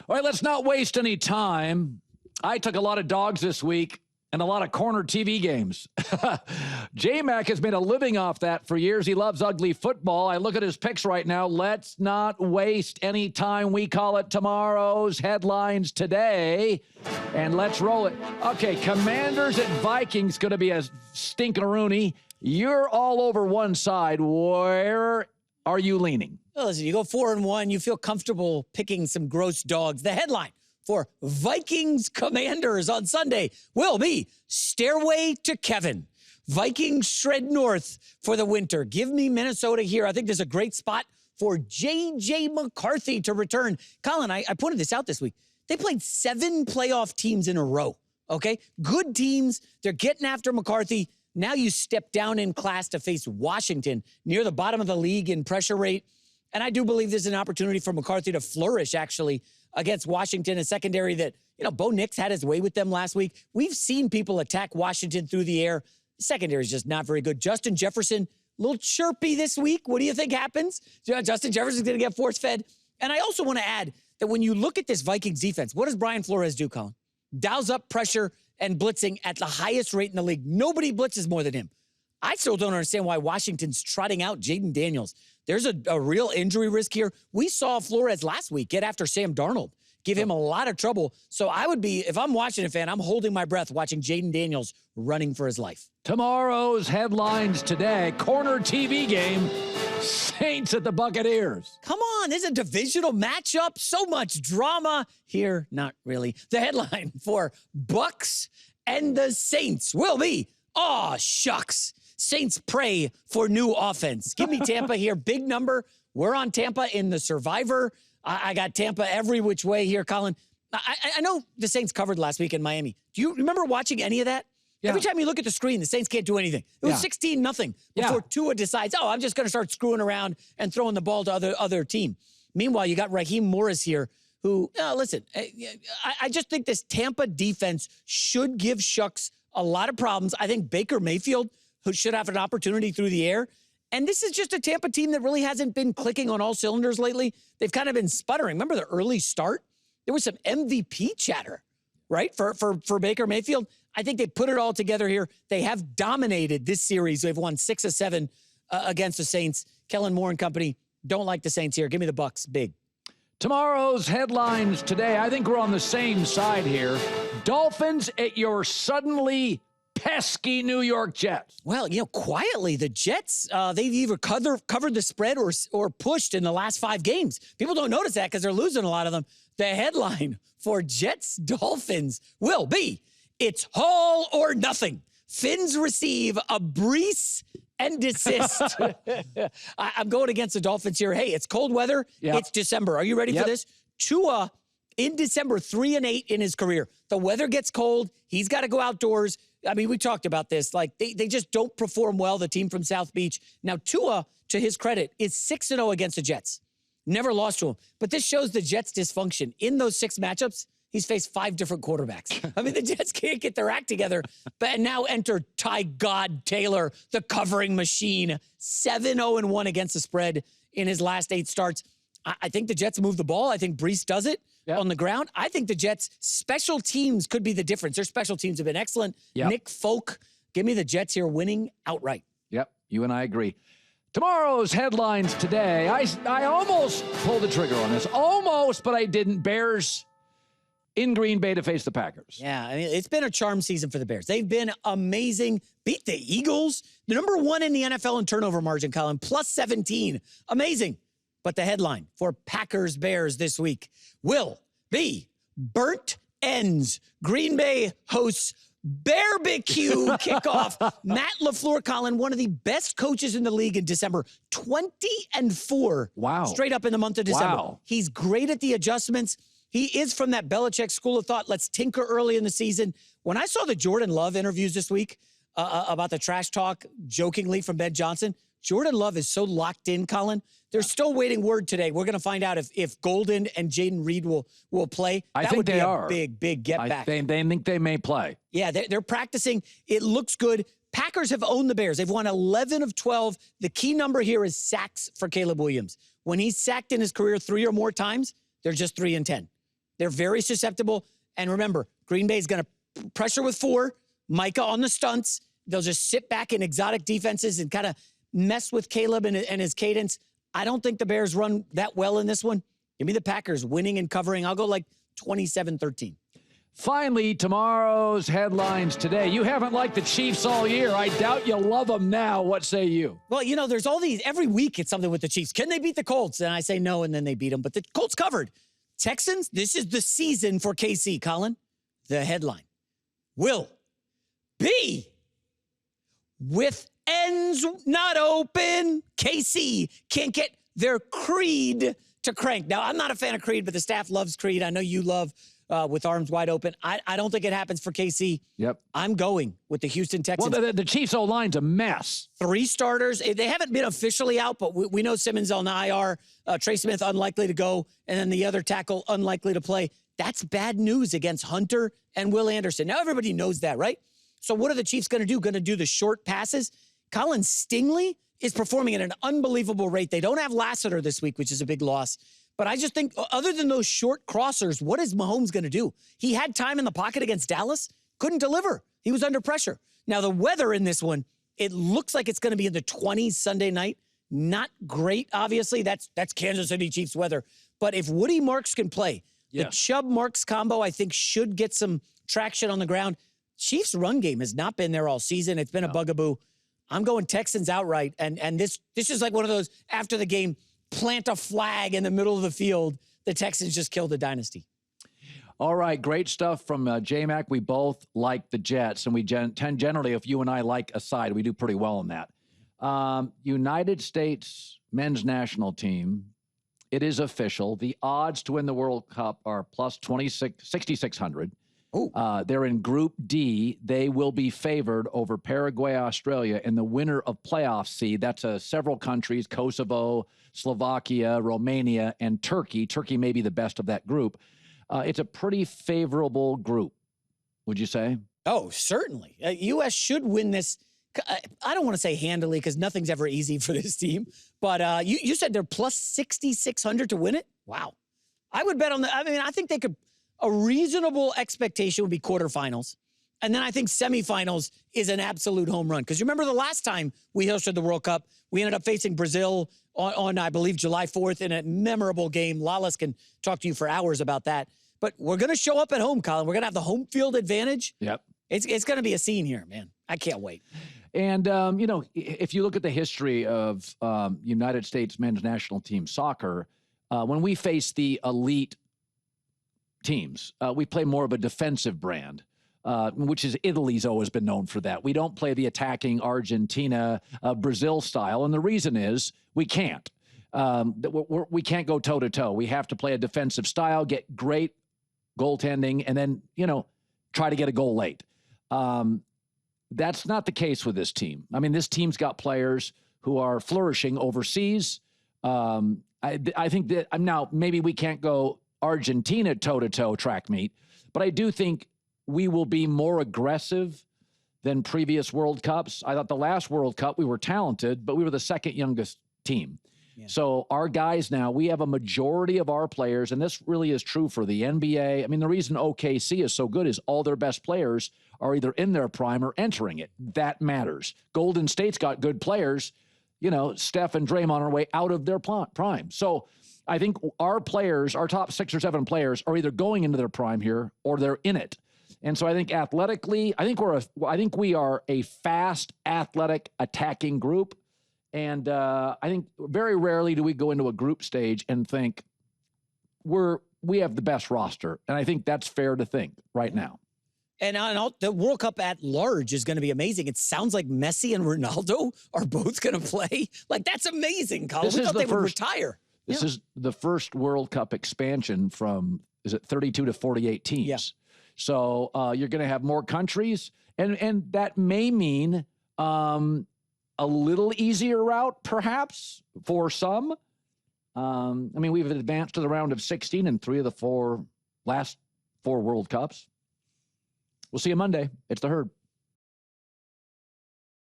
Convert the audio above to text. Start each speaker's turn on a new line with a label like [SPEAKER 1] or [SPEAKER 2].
[SPEAKER 1] All right, let's not waste any time. I took a lot of dogs this week and a lot of corner TV games. J-Mac has made a living off that for years. He loves ugly football. I look at his picks right now. Let's not waste any time. We call it tomorrow's headlines today. And let's roll it. Okay, Commanders at Vikings going to be a stinkeroonie. You're all over one side. Where are you leaning?
[SPEAKER 2] Well, listen, you go 4-1. You feel comfortable picking some gross dogs. The headline for Vikings Commanders on Sunday will be Stairway to Kevin. Vikings shred north for the winter. Give me Minnesota here. I think there's a great spot for J.J. McCarthy to return. Colin, I pointed this out this week. They played 7 playoff teams in a row, okay? Good teams. They're getting after McCarthy. Now you step down in class to face Washington, near the bottom of the league in pressure rate. And I do believe there's an opportunity for McCarthy to flourish, actually, against Washington, a secondary that, Bo Nix had his way with them last week. We've seen people attack Washington through the air. The secondary is just not very good. Justin Jefferson, a little chirpy this week. What do you think happens? Justin Jefferson's going to get force-fed. And I also want to add that when you look at this Vikings defense, what does Brian Flores do, Colin? Dials up pressure and blitzing at the highest rate in the league. Nobody blitzes more than him. I still don't understand why Washington's trotting out Jaden Daniels. There's a real injury risk here. We saw Flores last week get after Sam Darnold, give him a lot of trouble. So I would be, if I'm Washington fan, I'm holding my breath watching Jaden Daniels running for his life.
[SPEAKER 1] Tomorrow's headlines today, corner TV game, Saints at the Buccaneers.
[SPEAKER 2] Come on, this is a divisional matchup. So much drama here. Not really. The headline for Bucs and the Saints will be, aw, shucks. Saints pray for new offense. Give me Tampa here. Big number. We're on Tampa in the Survivor. I got Tampa every which way here, Colin. I know the Saints covered last week in Miami. Do you remember watching any of that? Yeah. Every time you look at the screen, the Saints can't do anything. It was 16-0 before Tua decides, I'm just going to start screwing around and throwing the ball to other team. Meanwhile, you got Raheem Morris here, who, listen, I just think this Tampa defense should give Shucks a lot of problems. I think Baker Mayfield, who should have an opportunity through the air. And this is just a Tampa team that really hasn't been clicking on all cylinders lately. They've kind of been sputtering. Remember the early start? There was some MVP chatter, right, for Baker Mayfield. I think they put it all together here. They have dominated this series. They've won 6 of 7 against the Saints. Kellen Moore and company don't like the Saints here. Give me the Bucs, big.
[SPEAKER 1] Tomorrow's headlines today, I think we're on the same side here. Dolphins at your suddenly pesky New York Jets.
[SPEAKER 2] Well, quietly, the Jets, they've either covered the spread or pushed in the last 5 games. People don't notice that because they're losing a lot of them. The headline for Jets-Dolphins will be, it's all or nothing. Fins receive a breece and desist. I'm going against the Dolphins here. Hey, it's cold weather. Yep. It's December. Are you ready for this? Tua, in December, 3-8 in his career. The weather gets cold. He's got to go outdoors. I mean, we talked about this. Like, they just don't perform well, the team from South Beach. Now, Tua, to his credit, is 6-0 against the Jets. Never lost to him. But this shows the Jets' dysfunction. In those 6 matchups, he's faced 5 different quarterbacks. I mean, the Jets can't get their act together. But now enter Ty God Taylor, the covering machine, 7-0-1 against the spread in his last 8 starts. I think the Jets move the ball. I think Breece does it on the ground. I think the Jets' special teams could be the difference. Their special teams have been excellent. Nick Folk, give me the Jets here winning outright.
[SPEAKER 1] Yep, you and I agree. Tomorrow's headlines today. I almost pulled the trigger on this. Almost, but I didn't. Bears in Green Bay to face the Packers.
[SPEAKER 2] Yeah, I mean, it's been a charm season for the Bears. They've been amazing. Beat the Eagles. The number 1 in the NFL in turnover margin, Colin, plus 17. Amazing. But the headline for Packers-Bears this week will be burnt ends. Green Bay hosts barbecue kickoff. Matt LaFleur, Colin, one of the best coaches in the league in December. 20-4.
[SPEAKER 1] Wow.
[SPEAKER 2] Straight up in the month of December.
[SPEAKER 1] Wow.
[SPEAKER 2] He's great at the adjustments. He is from that Belichick school of thought. Let's tinker early in the season. When I saw the Jordan Love interviews this week about the trash talk, jokingly, from Ben Johnson, Jordan Love is so locked in, Colin. They're still waiting word today. We're going to find out if Golden and Jaden Reed will play.
[SPEAKER 1] I think they are.
[SPEAKER 2] Big get back.
[SPEAKER 1] They think they may play.
[SPEAKER 2] Yeah, they're practicing. It looks good. Packers have owned the Bears. They've won 11 of 12. The key number here is sacks for Caleb Williams. When he's sacked in his career 3 or more times, they're just 3-10. They're very susceptible. And remember, Green Bay is going to pressure with 4, Micah on the stunts. They'll just sit back in exotic defenses and kind of mess with Caleb and his cadence. I don't think the Bears run that well in this one. Give me the Packers winning and covering. I'll go like 27-13.
[SPEAKER 1] Finally, tomorrow's headlines today. You haven't liked the Chiefs all year. I doubt you'll love them now. What say you?
[SPEAKER 2] Well, there's all these, every week it's something with the Chiefs. Can they beat the Colts? And I say no, and then they beat them. But the Colts covered. Texans, this is the season for KC, Colin. The headline will be with ends not open. KC can't get their Creed to crank. Now, I'm not a fan of Creed, but the staff loves Creed. I know you love with arms wide open. I don't think it happens for KC.
[SPEAKER 1] Yep.
[SPEAKER 2] I'm going with the Houston Texans.
[SPEAKER 1] Well, the Chiefs' O-line's a mess.
[SPEAKER 2] 3 starters. They haven't been officially out, but we know Simmons on the IR. Trey Smith unlikely to go, and then the other tackle unlikely to play. That's bad news against Hunter and Will Anderson. Now everybody knows that, right? So what are the Chiefs going to do? Going to do the short passes? Colin Stingley is performing at an unbelievable rate. They don't have Lassiter this week, which is a big loss. But I just think, other than those short crossers, what is Mahomes going to do? He had time in the pocket against Dallas, couldn't deliver. He was under pressure. Now, the weather in this one, it looks like it's going to be in the 20s Sunday night. Not great, obviously. That's Kansas City Chiefs weather. But if Woody Marks can play, the Chubb-Marks combo, I think, should get some traction on the ground. Chiefs' run game has not been there all season. It's been a bugaboo. I'm going Texans outright. And this is like one of those, after the game, plant a flag in the middle of the field. The Texans just killed the dynasty.
[SPEAKER 1] All right, great stuff from J-Mac. We both like the Jets, and we tend generally, if you and I like a side, we do pretty well in that. United States men's national team, it is official. The odds to win the World Cup are plus 6,600. They're in Group D. They will be favored over Paraguay, Australia, and the winner of playoff C. That's several countries, Kosovo, Slovakia, Romania, and Turkey. Turkey may be the best of that group. It's a pretty favorable group, would you say?
[SPEAKER 2] Oh, certainly. U.S. should win this. I don't want to say handily because nothing's ever easy for this team. But you said they're plus 6,600 to win it? Wow. I would bet on that. I mean, I think they could. A reasonable expectation would be quarterfinals. And then I think semifinals is an absolute home run. Because remember the last time we hosted the World Cup, we ended up facing Brazil on I believe, July 4th in a memorable game. Lawless can talk to you for hours about that. But we're going to show up at home, Colin. We're going to have the home field advantage.
[SPEAKER 1] Yep.
[SPEAKER 2] It's going to be a scene here, man. I can't wait.
[SPEAKER 1] And, if you look at the history of United States men's national team soccer, when we face the elite teams, we play more of a defensive brand, which is Italy's always been known for that. We don't play the attacking Argentina, Brazil style. And the reason is we can't. We can't go toe-to-toe. We have to play a defensive style, get great goaltending, and then, try to get a goal late. That's not the case with this team. I mean, this team's got players who are flourishing overseas. I think that now maybe we can't go Argentina toe-to-toe track meet, but I do think we will be more aggressive than previous World Cups. I thought the last World Cup we were talented, but we were the second youngest team. Yeah. So our guys now, we have a majority of our players, and this really is true for the NBA. I mean, the reason OKC is so good is all their best players are either in their prime or entering it. That matters. Golden State's got good players. Steph and Draymond are way out of their prime. So I think our players, our top 6 or 7 players, are either going into their prime here or they're in it. And so I think athletically, I think we are a fast, athletic, attacking group. And I think very rarely do we go into a group stage and think we have the best roster. And I think that's fair to think right now.
[SPEAKER 2] And the World Cup at large is going to be amazing. It sounds like Messi and Ronaldo are both going to play. Like, that's amazing, Colin. We thought they would retire.
[SPEAKER 1] This is the first World Cup expansion from, is it 32 to 48 teams? Yeah. So you're going to have more countries, and that may mean a little easier route, perhaps, for some. We've advanced to the round of 16 in 3 of the last 4 World Cups. We'll see you Monday. It's the Herd.